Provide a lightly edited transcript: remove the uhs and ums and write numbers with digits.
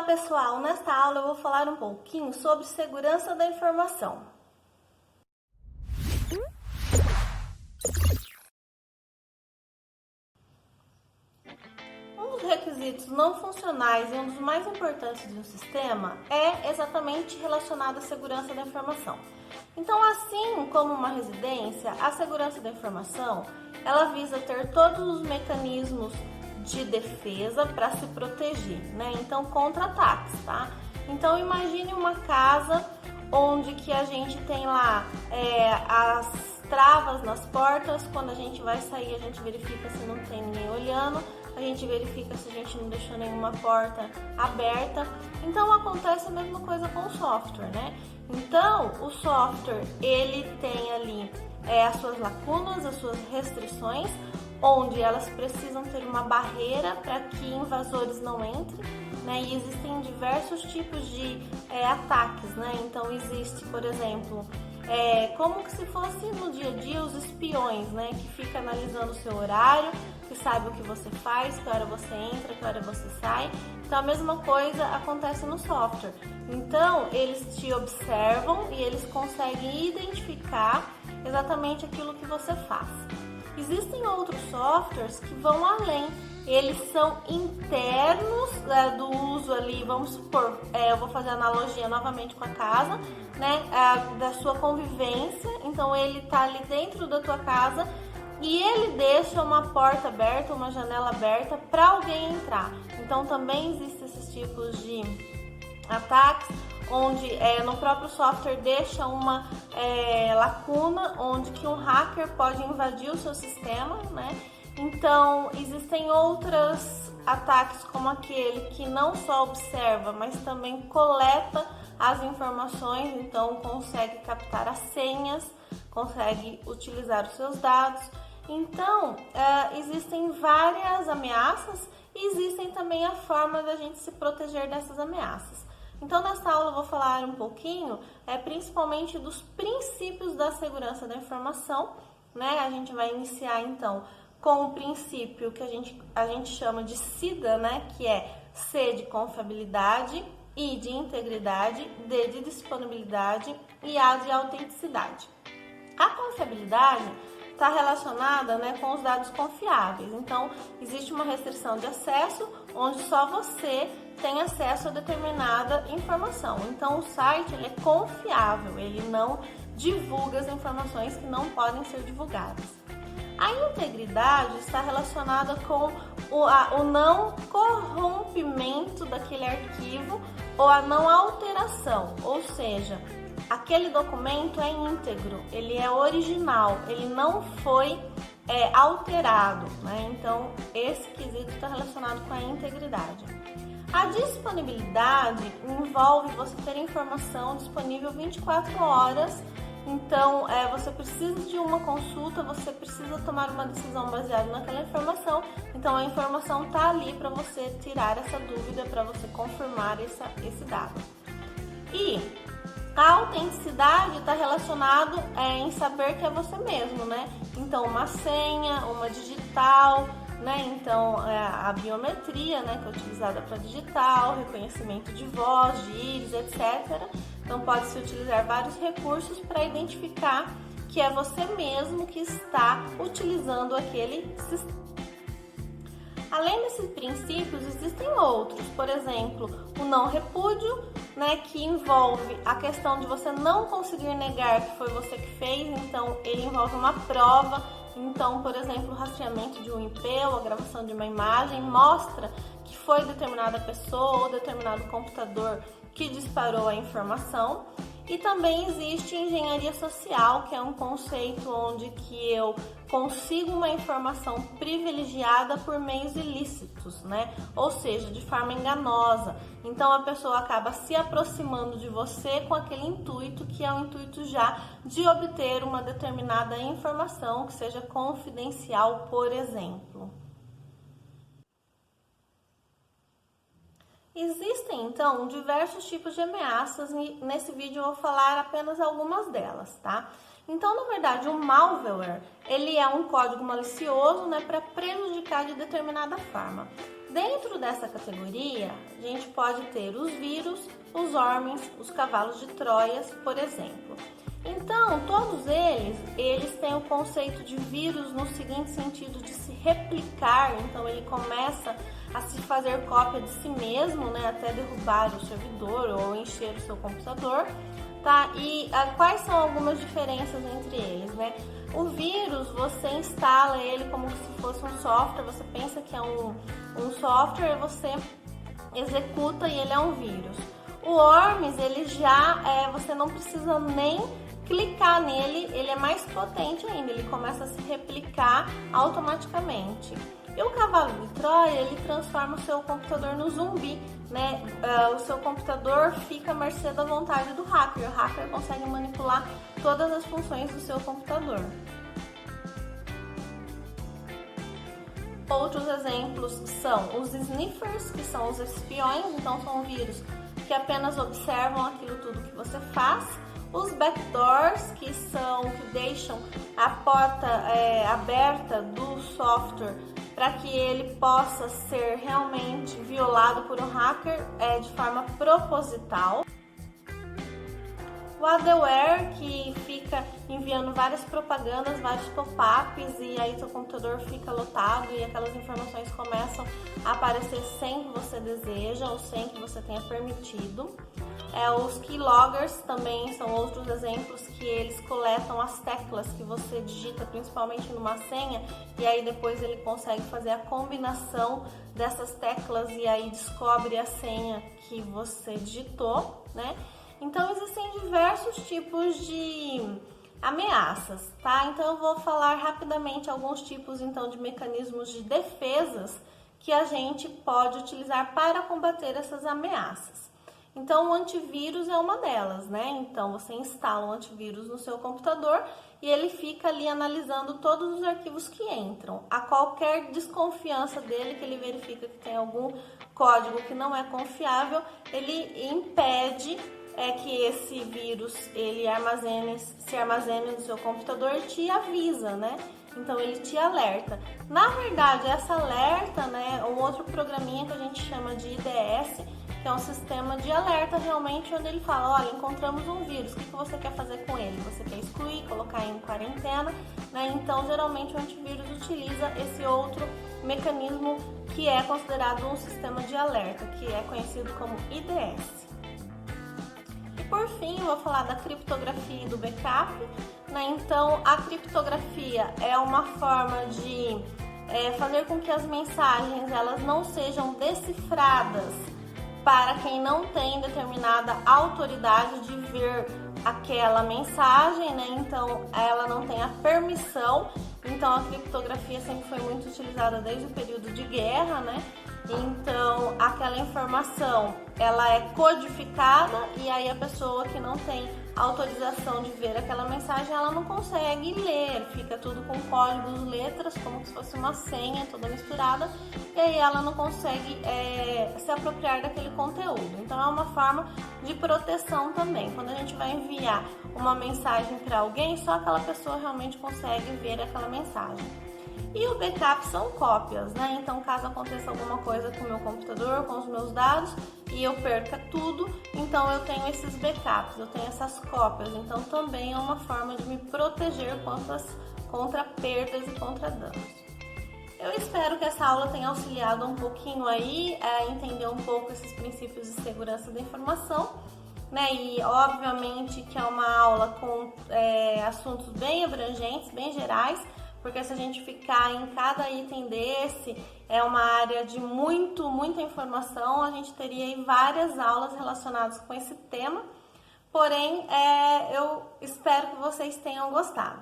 Olá pessoal, nesta aula eu vou falar um pouquinho sobre segurança da informação. Um dos requisitos não funcionais e um dos mais importantes de um sistema é exatamente relacionado à segurança da informação. Então, assim como uma residência, a segurança da informação, ela visa ter todos os mecanismos de defesa para se proteger, né? Então, contra ataques, tá? Então, imagine uma casa onde que a gente tem lá as travas nas portas. Quando a gente vai sair, a gente verifica se não tem ninguém olhando, a gente verifica se a gente não deixou nenhuma porta aberta. Então, acontece a mesma coisa com o software, né? Então, o software, ele tem ali as suas lacunas, as suas restrições, onde elas precisam ter uma barreira para que invasores não entrem, né? E existem diversos tipos de ataques, né? Então existe, por exemplo, como que se fosse no dia a dia os espiões, né? Que fica analisando o seu horário, que sabe o que você faz, que hora você entra, que hora você sai. Então a mesma coisa acontece no software. Então eles te observam e eles conseguem identificar exatamente aquilo que você faz. Existem outros softwares que vão além, eles são internos do uso ali, vamos supor, eu vou fazer analogia novamente com a casa, né, da sua convivência. Então ele está ali dentro da tua casa e ele deixa uma porta aberta, uma janela aberta para alguém entrar. Então também existem esses tipos de ataques, onde no próprio software deixa uma lacuna onde que um hacker pode invadir o seu sistema, né? Então existem outros ataques como aquele que não só observa, mas também coleta as informações, então consegue captar as senhas, consegue utilizar os seus dados. Então existem várias ameaças e existem também a forma da gente se proteger dessas ameaças. Então, nesta aula eu vou falar um pouquinho, principalmente dos princípios da segurança da informação, né? A gente vai iniciar, então, com o princípio que a gente chama de SIDA, né? Que é C de confiabilidade, I de integridade, D de disponibilidade e A de autenticidade. A confiabilidade está relacionada, né, com os dados confiáveis. Então, existe uma restrição de acesso onde só você tem acesso a determinada informação. Então, o site ele é confiável, ele não divulga as informações que não podem ser divulgadas. A integridade está relacionada com o não corrompimento daquele arquivo ou a não alteração, ou seja, aquele documento é íntegro, ele é original, ele não foi alterado, né? Então, esse quesito está relacionado com a integridade. A disponibilidade envolve você ter informação disponível 24 horas, então você precisa de uma consulta, você precisa tomar uma decisão baseada naquela informação, então a informação está ali para você tirar essa dúvida, para você confirmar esse dado. E a autenticidade está relacionado em saber que é você mesmo, né? Então, uma senha, uma digital, né? Então, a biometria, né? Que é utilizada para digital, reconhecimento de voz, de íris, etc. Então, pode-se utilizar vários recursos para identificar que é você mesmo que está utilizando aquele sistema. Além desses princípios, existem outros, por exemplo, o não repúdio, né, que envolve a questão de você não conseguir negar que foi você que fez, então ele envolve uma prova. Então, por exemplo, o rastreamento de um IP ou a gravação de uma imagem mostra que foi determinada pessoa ou determinado computador que disparou a informação. E também existe engenharia social, que é um conceito onde que eu consigo uma informação privilegiada por meios ilícitos, né? Ou seja, de forma enganosa. Então a pessoa acaba se aproximando de você com aquele intuito, que é o intuito já de obter uma determinada informação que seja confidencial, por exemplo. Existem, então, diversos tipos de ameaças e nesse vídeo eu vou falar apenas algumas delas, tá? Então, na verdade, o malware, ele é um código malicioso, né, para prejudicar de determinada forma. Dentro dessa categoria, a gente pode ter os vírus, os worms, os cavalos de Troia, por exemplo. Então, todos eles têm o conceito de vírus no seguinte sentido de se replicar. Então, ele começa a se fazer cópia de si mesmo, né, até derrubar o servidor ou encher o seu computador, tá? E quais são algumas diferenças entre eles, né? O vírus, você instala ele como se fosse um software, você pensa que é um software, você executa e ele é um vírus. O worms, ele você não precisa nem clicar nele, ele é mais potente ainda, ele começa a se replicar automaticamente. E o cavalo de Troia, ele transforma o seu computador no zumbi, né? O seu computador fica à mercê da vontade do hacker. O hacker consegue manipular todas as funções do seu computador. Outros exemplos são os sniffers, que são os espiões, então são vírus que apenas observam aquilo tudo que você faz. Os backdoors, que deixam a porta aberta do software para que ele possa ser realmente violado por um hacker de forma proposital. O adware, que fica enviando várias propagandas, vários pop-ups, e aí seu computador fica lotado e aquelas informações começam a aparecer sem que você deseja ou sem que você tenha permitido. Os keyloggers também são outros exemplos, que eles coletam as teclas que você digita, principalmente numa senha, e aí depois ele consegue fazer a combinação dessas teclas e aí descobre a senha que você digitou, né? Então existem diversos tipos de ameaças, tá? Então eu vou falar rapidamente alguns tipos então de mecanismos de defesas que a gente pode utilizar para combater essas ameaças. Então o antivírus é uma delas, né? Então você instala um antivírus no seu computador e ele fica ali analisando todos os arquivos que entram. A qualquer desconfiança dele, que ele verifica que tem algum código que não é confiável, ele impede que esse vírus ele se armazene no seu computador e te avisa, né? Então ele te alerta. Na verdade, essa alerta, né, um outro programinha que a gente chama de IDS, que é um sistema de alerta realmente, onde ele fala, olha, encontramos um vírus, o que você quer fazer com ele? Você quer excluir, colocar em quarentena, né? Então geralmente o antivírus utiliza esse outro mecanismo que é considerado um sistema de alerta, que é conhecido como IDS. Por fim, eu vou falar da criptografia e do backup, né? Então, a criptografia é uma forma de fazer com que as mensagens elas não sejam decifradas para quem não tem determinada autoridade de ver aquela mensagem, né? Então, ela não tem a permissão. Então, a criptografia sempre foi muito utilizada desde o período de guerra, né? Então, aquela informação, ela é codificada e aí a pessoa que não tem autorização de ver aquela mensagem, ela não consegue ler, fica tudo com códigos, letras, como se fosse uma senha toda misturada, e aí ela não consegue se apropriar daquele conteúdo. Então, é uma forma de proteção também. Quando a gente vai enviar uma mensagem para alguém, só aquela pessoa realmente consegue ver aquela mensagem. E o backup são cópias, né? Então, caso aconteça alguma coisa com o meu computador, com os meus dados, e eu perca tudo, então eu tenho esses backups, eu tenho essas cópias. Então, também é uma forma de me proteger contra perdas e contra danos. Eu espero que essa aula tenha auxiliado um pouquinho aí a entender um pouco esses princípios de segurança da informação, né? E, obviamente, que é uma aula com assuntos bem abrangentes, bem gerais, porque se a gente ficar em cada item desse, é uma área de muita informação, a gente teria aí várias aulas relacionadas com esse tema, porém, eu espero que vocês tenham gostado.